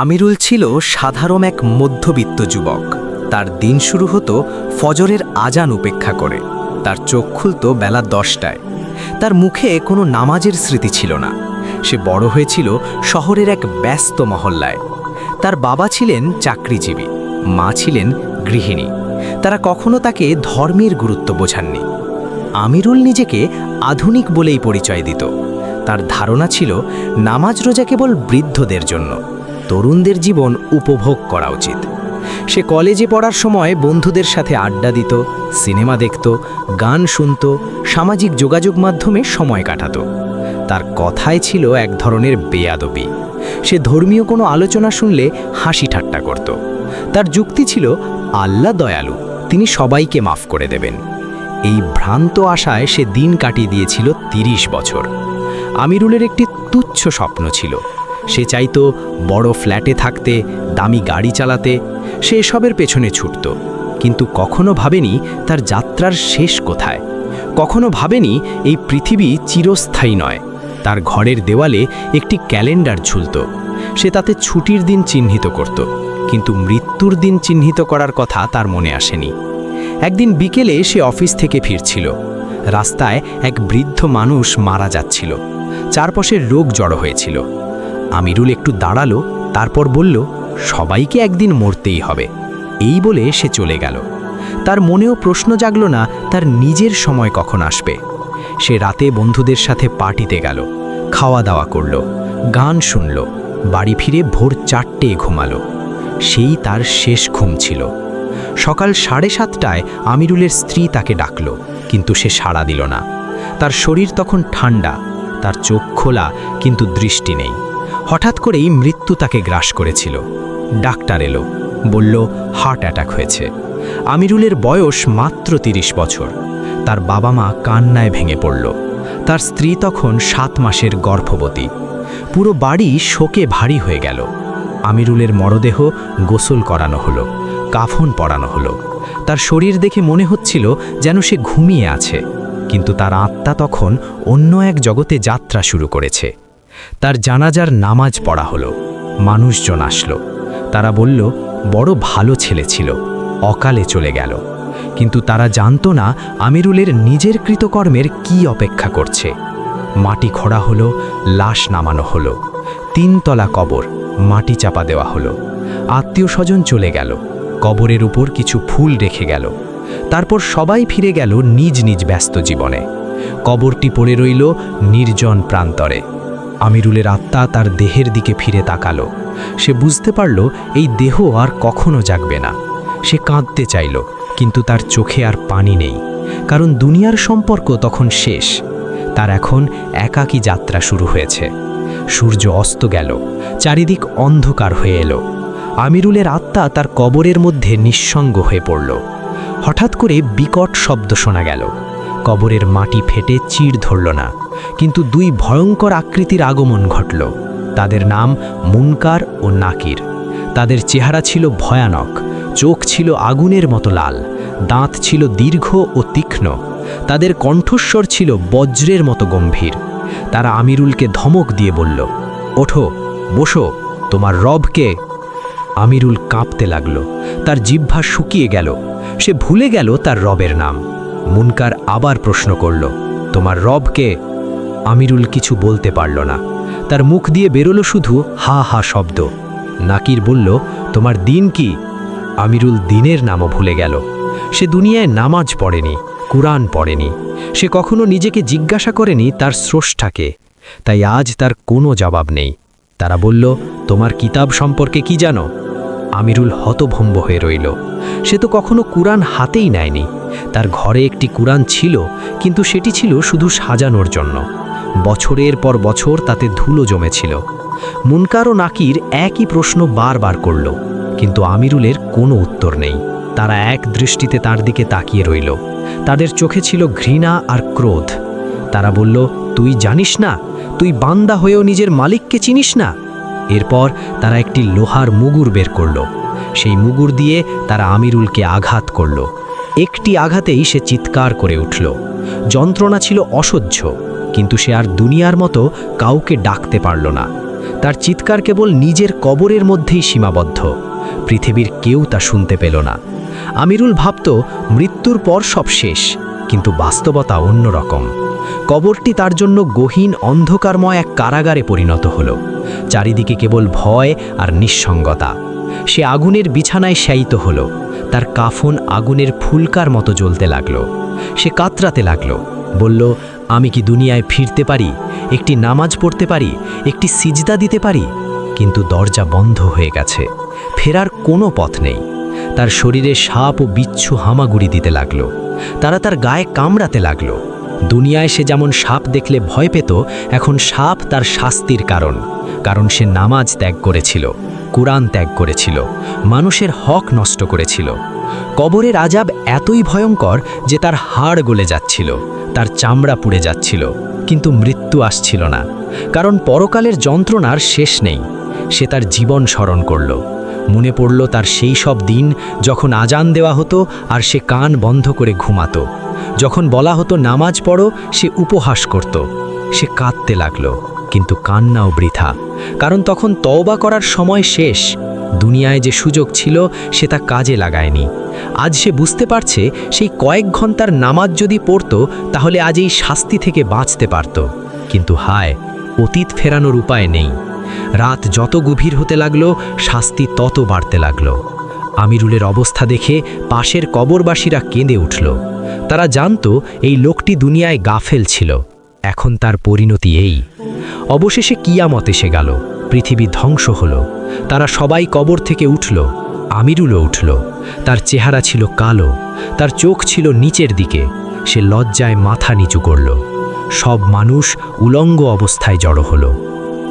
আমিরুল ছিল সাধারণ এক মধ্যবিত্ত যুবক। তার দিন শুরু হতো ফজরের আজান উপেক্ষা করে। তার চোখ খুলত বেলা 10টায়। তার মুখে কোনো নামাজের স্মৃতি ছিল না। সে বড় হয়েছিল শহরের এক ব্যস্ত মহল্লায়। তার বাবা ছিলেন চাকরিজীবী, মা ছিলেন গৃহিণী। তারা কখনো তাকে ধর্মের গুরুত্ব বোঝাননি। আমিরুল নিজেকে আধুনিক বলেই পরিচয় দিত। তার ধারণা ছিল নামাজ রোজা কেবল বৃদ্ধদের জন্য, তরুণদের জীবন উপভোগ করা উচিত। সে কলেজে পড়ার সময় বন্ধুদের সাথে আড্ডা দিত, সিনেমা দেখত, গান শুনত, সামাজিক যোগাযোগ মাধ্যমে সময় কাটাত। তার কথায় ছিল এক ধরনের বেয়াদবি। সে ধর্মীয় কোনো আলোচনা শুনলে হাসি ঠাট্টা করত। তার যুক্তি ছিল আল্লাহ দয়ালু, তিনি সবাইকে মাফ করে দেবেন। এই ভ্রান্ত আশায় সে দিন কাটিয়ে দিয়েছিল 30 বছর। আমিরুলের একটি তুচ্ছ স্বপ্ন ছিল। সে চাইতো বড় ফ্ল্যাটে থাকতে, দামি গাড়ি চালাতে। সে এসবের পেছনে ছুটত, কিন্তু কখনো ভাবেনি তার যাত্রার শেষ কোথায়। কখনো ভাবেনি এই পৃথিবী চিরস্থায়ী নয়। তার ঘরের দেওয়ালে একটি ক্যালেন্ডার ঝুলত। সে তাতে ছুটির দিন চিহ্নিত করত, কিন্তু মৃত্যুর দিন চিহ্নিত করার কথা তার মনে আসেনি। একদিন বিকেলে সে অফিস থেকে ফিরছিল। রাস্তায় এক বৃদ্ধ মানুষ মারা যাচ্ছিল। চারপাশের লোক জড়ো হয়েছিল। আমিরুল একটু দাঁড়ালো, তারপর বলল, সবাইকে একদিন মরতেই হবে। এই বলে সে চলে গেল। তার মনেও প্রশ্ন জাগল না তার নিজের সময় কখন আসবে। সে রাতে বন্ধুদের সাথে পার্টিতে গেল, খাওয়া দাওয়া করল, গান শুনল, বাড়ি ফিরে ভোর 4টায় ঘুমালো। সেই তার শেষ ঘুম ছিল। সকাল 7:30টায় আমিরুলের স্ত্রী তাকে ডাকল, কিন্তু সে সাড়া দিল না। তার শরীর তখন ঠান্ডা, তার চোখ খোলা, কিন্তু দৃষ্টি নেই। হঠাৎ করেই মৃত্যু তাকে গ্রাস করেছিল। ডাক্তার এলো, বলল হার্ট অ্যাটাক হয়েছে। আমিরুলের বয়স মাত্র 30 বছর। তার বাবা মা কান্নায় ভেঙে পড়ল। তার স্ত্রী তখন 7 মাসের গর্ভবতী। পুরো বাড়ি শোকে ভারী হয়ে গেল। আমিরুলের মরদেহ গোসল করানো হলো, কাফন পরানো হলো। তার শরীর দেখে মনে হচ্ছিল যেন সে ঘুমিয়ে আছে, কিন্তু তার আত্মা তখন অন্য এক জগতে যাত্রা শুরু করেছে। তার জানাজার নামাজ পড়া হলো। মানুষজন আসলো। তারা বলল, বড় ভালো ছেলে ছিল, অকালে চলে গেল। কিন্তু তারা জানতো না আমিরুলের নিজের কৃতকর্মের কি অপেক্ষা করছে। মাটি খোঁড়া হলো, লাশ নামানো হলো। 3 তলা কবর, মাটি চাপা দেওয়া হলো। আত্মীয় স্বজন চলে গেল, কবরের উপর কিছু ফুল রেখে গেল। তারপর সবাই ফিরে গেল নিজ নিজ ব্যস্ত জীবনে। কবরটি পড়ে রইল নির্জন প্রান্তরে। আমিরুলের আত্মা তার দেহের দিকে ফিরে তাকালো। সে বুঝতে পারল এই দেহ আর কখনো জাগবে না। সে কাঁদতে চাইল, কিন্তু তার চোখে আর পানি নেই, কারণ দুনিয়ার সম্পর্ক তখন শেষ। তার এখন একাকী যাত্রা শুরু হয়েছে। সূর্য অস্ত গেল, চারিদিক অন্ধকার হয়ে এলো। আমিরুলের আত্মা তার কবরের মধ্যে নিঃসঙ্গ হয়ে পড়ল। হঠাৎ করে বিকট শব্দ শোনা গেল। কবরের মাটি ফেটে চিড় ধরল না, কিন্তু 2 ভয়ঙ্কর আকৃতির আগমন ঘটল। তাদের নাম মুনকার ও নাকির। তাদের চেহারা ছিল ভয়ানক, চোখ ছিল আগুনের মতো লাল, দাঁত ছিল দীর্ঘ ও তীক্ষ্ণ। তাদের কণ্ঠস্বর ছিল বজ্রের মতো গম্ভীর। তারা আমিরুলকে ধমক দিয়ে বলল, ওঠো, বসো, তোমার রব কে? আমিরুল কাঁপতে লাগল। তার জিহ্বা শুকিয়ে গেল। সে ভুলে গেল তার রবের নাম। মুনকার আবার প্রশ্ন করল, তোমার রব কে? আমিরুল কিছু বলতে পারল না। তার মুখ দিয়ে বেরোলো শুধু হা হা শব্দ। নাকির বলল, তোমার দিন কি? আমিরুল দিনের নামও ভুলে গেল। সে দুনিয়ায় নামাজ পড়েনি, কুরআন পড়েনি। সে কখনো নিজেকে জিজ্ঞাসা করেনি তার স্রষ্টাকে। তাই আজ তার কোনো জবাব নেই। তারা বলল, তোমার কিতাব সম্পর্কে কি জানো? আমিরুল হতভম্ব হয়ে রইল। সে তো কখনো কুরআন হাতেই নেয়নি। তার ঘরে একটি কুরআন ছিল, কিন্তু সেটি ছিল শুধু সাজানোর জন্য। বছরের পর বছর তাতে ধুলো জমেছিল। মুনকার ও নাকির একই প্রশ্ন বারবার করল, কিন্তু আমিরুলের কোনো উত্তর নেই। তারা এক দৃষ্টিতে তার দিকে তাকিয়ে রইল। তাদের চোখে ছিল ঘৃণা আর ক্রোধ। তারা বলল, তুই জানিস না? তুই বান্দা হয়েও নিজের মালিককে চিনিস না? এরপর তারা একটি লোহার মুগুর বের করল। সেই মুগুর দিয়ে তারা আমিরুলকে আঘাত করল। একটি আঘাতেই সে চিৎকার করে উঠল। যন্ত্রণা ছিল অসহ্য, কিন্তু সে আর দুনিয়ার মতো কাউকে ডাকতে পারল না। তার চিৎকার কেবল নিজের কবরের মধ্যেই সীমাবদ্ধ। পৃথিবীর কেউ তা শুনতে পেল না। আমিরুল ভাবত মৃত্যুর পর সব শেষ, কিন্তু বাস্তবতা অন্যরকম। কবরটি তার জন্য গহীন অন্ধকারময় এক কারাগারে পরিণত হল। চারিদিকে কেবল ভয় আর নিঃসঙ্গতা। সে আগুনের বিছানায় শায়িত হল। তার কাফন আগুনের ফুলকার মতো জ্বলতে লাগল। সে কাতরাতে লাগল, বলল, আমি কি দুনিয়ায় ফিরতে পারি? একটি নামাজ পড়তে পারি? একটি সিজদা দিতে পারি? কিন্তু দরজা বন্ধ হয়ে গেছে। ফেরার কোনো পথ নেই। তার শরীরে সাপ ও বিচ্ছু হামাগুড়ি দিতে লাগল। তারা তার গায়ে কামড়াতে লাগল। দুনিয়ায় সে যেমন সাপ দেখলে ভয় পেত, এখন সাপ তার শাস্তির কারণ সে নামাজ ত্যাগ করেছিল, কুরআন ত্যাগ করেছিল, মানুষের হক নষ্ট করেছিল। কবরের আযাব এতই ভয়ঙ্কর যে তার হাড় গলে যাচ্ছিল, তার চামড়া পুড়ে যাচ্ছিল, কিন্তু মৃত্যু আসছিল না। কারণ পরকালের যন্ত্রণার শেষ নেই। সে তার জীবন স্মরণ করল। মনে পড়ল তার সেই সব দিন যখন আজান দেওয়া হতো আর সে কান বন্ধ করে ঘুমাতো। যখন বলা হতো নামাজ পড়ো, সে উপহাস করত। সে কাঁদতে লাগল, কিন্তু কান্নাও বৃথা। কারণ তখন তওবা করার সময় শেষ। দুনিয়ায় যে সুযোগ ছিল সে তা কাজে লাগায়নি। আজ সে বুঝতে পারছে সেই কয়েক ঘন্টার নামাজ যদি পড়ত তাহলে আজ এই শাস্তি থেকে বাঁচতে পারত। কিন্তু হায়, অতীত ফেরানোর উপায় নেই। রাত যত গভীর হতে লাগলো, শাস্তি তত বাড়তে লাগলো। আমিরুলের অবস্থা দেখে পাশের কবরবাসীরা কেঁদে উঠল। তারা জানত এই লোকটি দুনিয়ায় গাফেল ছিল, এখন তার পরিণতি এই। অবশেষে কিয়ামত এসে গেল, পৃথিবী ধ্বংস হলো। তারা সবাই কবর থেকে উঠল, আমিরুলও উঠল। তার চেহারা ছিল কালো, তার চোখ ছিল নিচের দিকে। সে লজ্জায় মাথা নিচু করল। সব মানুষ উলঙ্গ অবস্থায় জড়ো হলো।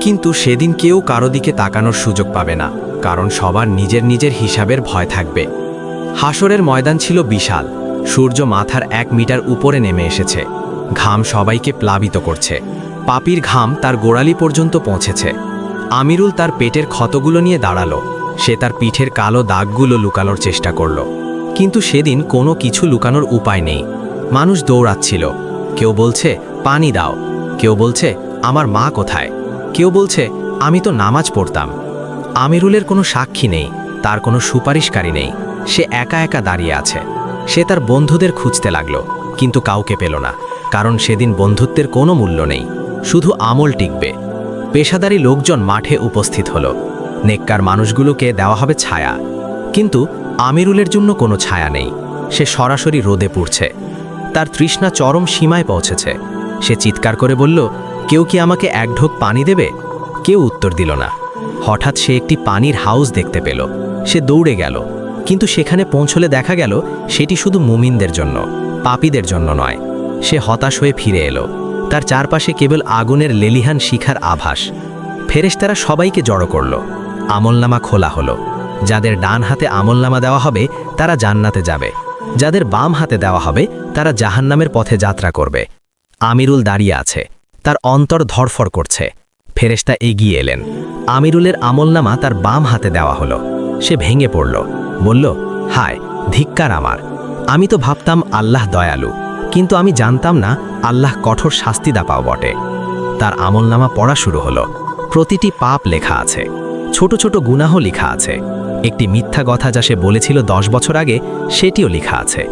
কিন্তু সেদিন কেউ কারো দিকে তাকানোর সুযোগ পাবে না, কারণ সবার নিজের নিজের হিসাবের ভয় থাকবে। হাসরের ময়দান ছিল বিশাল। সূর্য মাথার 1 মিটার উপরে নেমে এসেছে। ঘাম সবাইকে প্লাবিত করছে। পাপীর ঘাম তার গোড়ালি পর্যন্ত পৌঁছেছে। আমিরুল তার পেটের ক্ষতগুলো নিয়ে দাঁড়ালো। সে তার পিঠের কালো দাগগুলো লুকানোর চেষ্টা করল, কিন্তু সেদিন কোনো কিছু লুকানোর উপায় নেই। মানুষ দৌড়াচ্ছিল। কেউ বলছে পানি দাও, কেউ বলছে আমার মা কোথায়, কেউ বলছে আমি তো নামাজ পড়তাম। আমিরুলের কোনো সাক্ষী নেই, তার কোনো সুপারিশকারী নেই। সে একা একা দাঁড়িয়ে আছে। সে তার বন্ধুদের খুঁজতে লাগলো, কিন্তু কাউকে পেল না। কারণ সেদিন বন্ধুত্বের কোনো মূল্য নেই, শুধু আমল টিকবে। পেশাদারী লোকজন মাঠে উপস্থিত হলো। নেককার মানুষগুলোকে দেওয়া হবে ছায়া, কিন্তু আমিরুলের জন্য কোনো ছায়া নেই। সে সরাসরি রোদে পুড়ছে। তার তৃষ্ণা চরম সীমায় পৌঁছেছে। সে চিৎকার করে বলল, কেউ কি আমাকে 1 ঢোক পানি দেবে? কেউ উত্তর দিল না। হঠাৎ সে একটি পানির হাউস দেখতে পেল। সে দৌড়ে গেল, কিন্তু সেখানে পৌঁছলে দেখা গেল সেটি শুধু মুমিনদের জন্য, পাপীদের জন্য নয়। সে হতাশ হয়ে ফিরে এলো। তার চারপাশে কেবল আগুনের লেলিহান শিখার আভাস। ফেরেশতারা সবাইকে জড়ো করল। আমলনামা খোলা হলো। যাদের ডান হাতে আমলনামা দেওয়া হবে তারা জান্নাতে যাবে, যাদের বাম হাতে দেওয়া হবে তারা জাহান্নামের পথে যাত্রা করবে। আমিরুল দাঁড়িয়ে আছে, তার অন্তর ধড়ফড় করছে। ফেরেশতা এগিয়ে এলেন। আমিরুলের আমলনামা তার বাম হাতে দেওয়া হলো। সে ভেঙে পড়ল, বলল, হায়, ধিক্কার আমার। আমি তো ভাবতাম আল্লাহ দয়ালু, কিন্তু আমি জানতাম না আল্লাহ কঠোর শাস্তি দাপাও বটে। তার আমলনামা পড়া শুরু হলো। প্রতিটি পাপ লেখা আছে, ছোট ছোট গুনাহ লেখা আছে। একটি মিথ্যা কথা যা সে বলেছিল 10 বছর আগে, সেটিও লেখা আছে।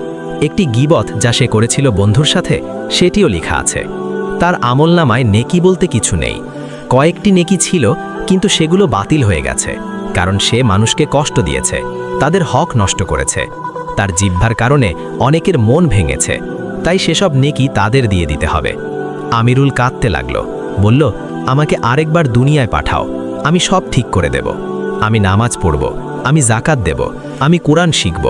একটি গীবত যা সে করেছিল বন্ধুর সাথে, সেটিও লেখা আছে। তার আমলনামায় নেকি বলতে কিছু নেই। কয়েকটি নেকি ছিল, কিন্তু সেগুলো বাতিল হয়ে গেছে, কারণ সে মানুষকে কষ্ট দিয়েছে, তাদের হক নষ্ট করেছে। তার জিহ্বার কারণে অনেকের মন ভেঙেছে, তাই সেসব নেকি তাদের দিয়ে দিতে হবে। আমিরুল কাঁদতে লাগলো, বলল, আমাকে আরেকবার দুনিয়ায় পাঠাও, আমি সব ঠিক করে দেব। আমি নামাজ পড়ব, আমি যাকাত দেব, আমি কোরআন শিখব।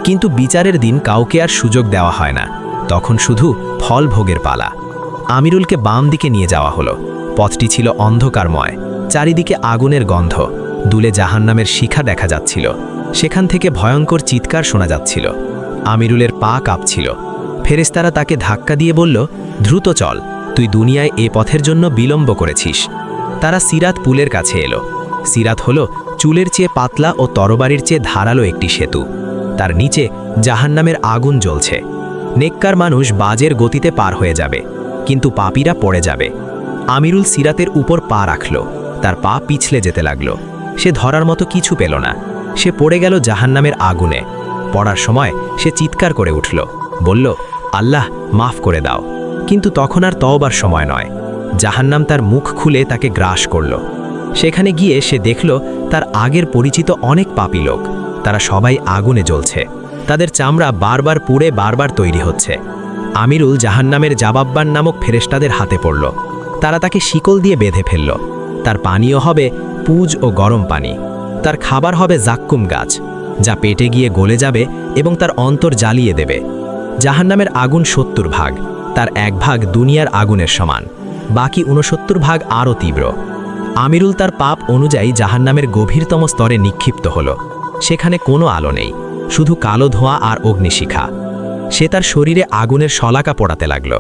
কিন্তু বিচারের দিন কাউকে আর সুযোগ দেওয়া হয় না, তখন শুধু ফল ভোগের পালা। আমিরুলকে বাম দিকে নিয়ে যাওয়া হলো। পথটি ছিল অন্ধকারময়, চারিদিকে আগুনের গন্ধ। দূরে জাহান্নামের শিখা দেখা যাচ্ছিল। সেখান থেকে ভয়ঙ্কর চিৎকার শোনা যাচ্ছিল। আমিরুলের পা কাঁপছিল। ফেরেশতারা তাকে ধাক্কা দিয়ে বলল, দ্রুত চল, তুই দুনিয়ায় এ পথের জন্য বিলম্ব করেছিস। তারা সিরাত পুলের কাছে এলো। সিরাত হলো চুলের চেয়ে পাতলা ও তরবারির চেয়ে ধারালো একটি সেতু। তার নিচে জাহান্নামের আগুন জ্বলছে। নেককার মানুষ বাজের গতিতে পার হয়ে যাবে, কিন্তু পাপীরা পড়ে যাবে। আমিরুল সিরাতের উপর পা রাখল। তার পা পিছলে যেতে লাগলো। সে ধরার মতো কিছু পেল না। সে পড়ে গেল জাহান্নামের আগুনে। পড়ার সময় সে চিৎকার করে উঠল, বলল, আল্লাহ মাফ করে দাও। কিন্তু তখন আর তওবার সময় নয়। জাহান্নাম তার মুখ খুলে তাকে গ্রাস করল। সেখানে গিয়ে সে দেখল তার আগের পরিচিত অনেক পাপী লোক। তারা সবাই আগুনে জ্বলছে। তাদের চামড়া বারবার পুড়ে বারবার তৈরি হচ্ছে। আমিরুল জাহান্নামের জাবাব্বান নামক ফেরেশতাদের হাতে পড়ল। তারা তাকে শিকল দিয়ে বেঁধে ফেলল। তার পানীয় হবে পুজ ও গরম পানি। তার খাবার হবে জাক্কুম গাছ, যা পেটে গিয়ে গলে যাবে এবং তার অন্তর জ্বালিয়ে দেবে। জাহান্নামের আগুন ৭০ ভাগ, তার ১ ভাগ দুনিয়ার আগুনের সমান, বাকি ৬৯ ভাগ আরও তীব্র। আমিরুল তার পাপ অনুযায়ী জাহান্নামের গভীরতম স্তরে নিক্ষিপ্ত হল। সেখানে কোনো আলো নেই, শুধু কালো ধোঁয়া আর অগ্নিশিখা। সে তার শরীরে আগুনের শলাকা পোড়াতে লাগল।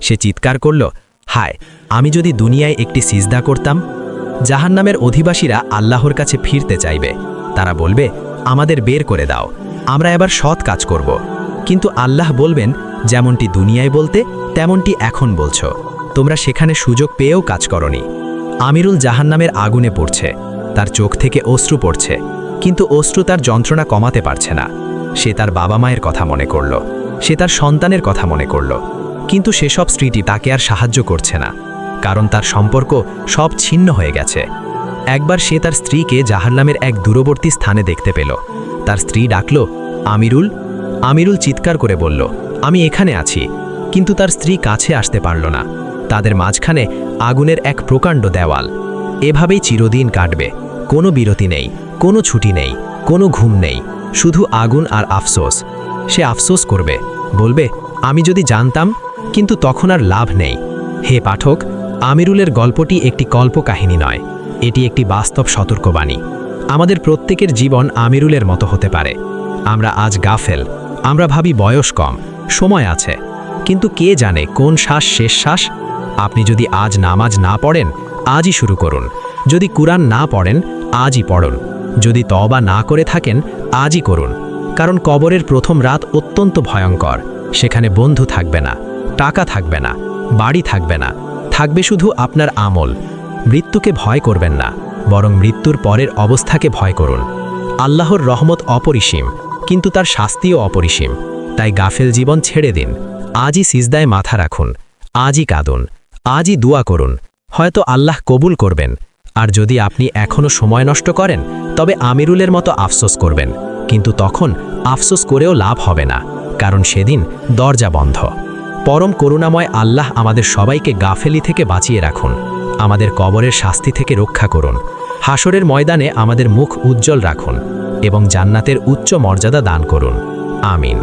সে চিৎকার করল, হায়, আমি যদি দুনিয়ায় একটি সিজদা করতাম। জাহান্নামের অধিবাসীরা আল্লাহর কাছে ফিরতে চাইবে। তারা বলবে, আমাদের বের করে দাও, আমরা এবার সৎ কাজ করব। কিন্তু আল্লাহ বলবেন, যেমনটি দুনিয়ায় বলতে তেমনটি এখন বলছো, তোমরা সেখানে সুযোগ পেয়েও কাজ করনি। আমিরুল জাহান্নামের আগুনে পড়ছে। তার চোখ থেকে অশ্রু পড়ছে, কিন্তু অশ্রু তার যন্ত্রণা কমাতে পারছে না। সে তার বাবা মায়ের কথা মনে করল, সে তার সন্তানের কথা মনে করল, কিন্তু সেসব স্মৃতি তাকে আর সাহায্য করছে না, কারণ তার সম্পর্ক সব ছিন্ন হয়ে গেছে। একবার সে তার স্ত্রীকে জাহান্নামের এক দূরবর্তী স্থানে দেখতে পেল। তার স্ত্রী ডাকল, আমিরুল। আমিরুল চিৎকার করে বলল, আমি এখানে আছি। কিন্তু তার স্ত্রী কাছে আসতে পারল না। তাদের মাঝখানে আগুনের এক প্রকাণ্ড দেওয়াল। এভাবেই চিরদিন কাটবে। কোনো বিরতি নেই, কোনো ছুটি নেই, কোনো ঘুম নেই, শুধু আগুন আর আফসোস। সে আফসোস করবে, বলবে, আমি যদি জানতাম, কিন্তু তখন আর লাভ নেই। হে পাঠক, আমিরুলের গল্পটি একটি কল্পকাহিনী নয়, এটি একটি বাস্তব সতর্কবাণী। আমাদের প্রত্যেকের জীবন আমিরুলের মতো হতে পারে। আমরা আজ গাফেল, আমরা ভাবি বয়স কম, সময় আছে, কিন্তু কে জানে কোন শ্বাস শেষ শ্বাস। আপনি যদি আজ নামাজ না পড়েন, আজই শুরু করুন। যদি কুরআন না পড়েন, আজই পড়ুন। যদি তওবা না করে থাকেন, আজই করুন। কারণ কবরের প্রথম রাত অত্যন্ত ভয়ঙ্কর। সেখানে বন্ধু থাকবে না, টাকা থাকবে না, বাড়ি থাকবে না, থাকবে শুধু আপনার আমল। মৃত্যুকে ভয় করবেন না, বরং মৃত্যুর পরের অবস্থাকে ভয় করুন। আল্লাহর রহমত অপরিসীম, কিন্তু তার শাস্তিও অপরিসীম। তাই গাফেল জীবন ছেড়ে দিন। আজই সিজদায় মাথা রাখুন, আজই কাঁদুন, আজই দোয়া করুন। হয়তো আল্লাহ কবুল করবেন। আর যদি আপনি এখনও সময় নষ্ট করেন, তবে আমিরুলের মতো আফসোস করবেন। কিন্তু তখন আফসোস করেও লাভ হবে না, কারণ সেদিন দরজা বন্ধ। পরম করুণাময় আল্লাহ আমাদের সবাইকে গাফেলি থেকে বাঁচিয়ে রাখুন, আমাদের কবরের শাস্তি থেকে রক্ষা করুন, হাসরের ময়দানে আমাদের মুখ উজ্জ্বল রাখুন এবং জান্নাতের উচ্চ মর্যাদা দান করুন। আমিন।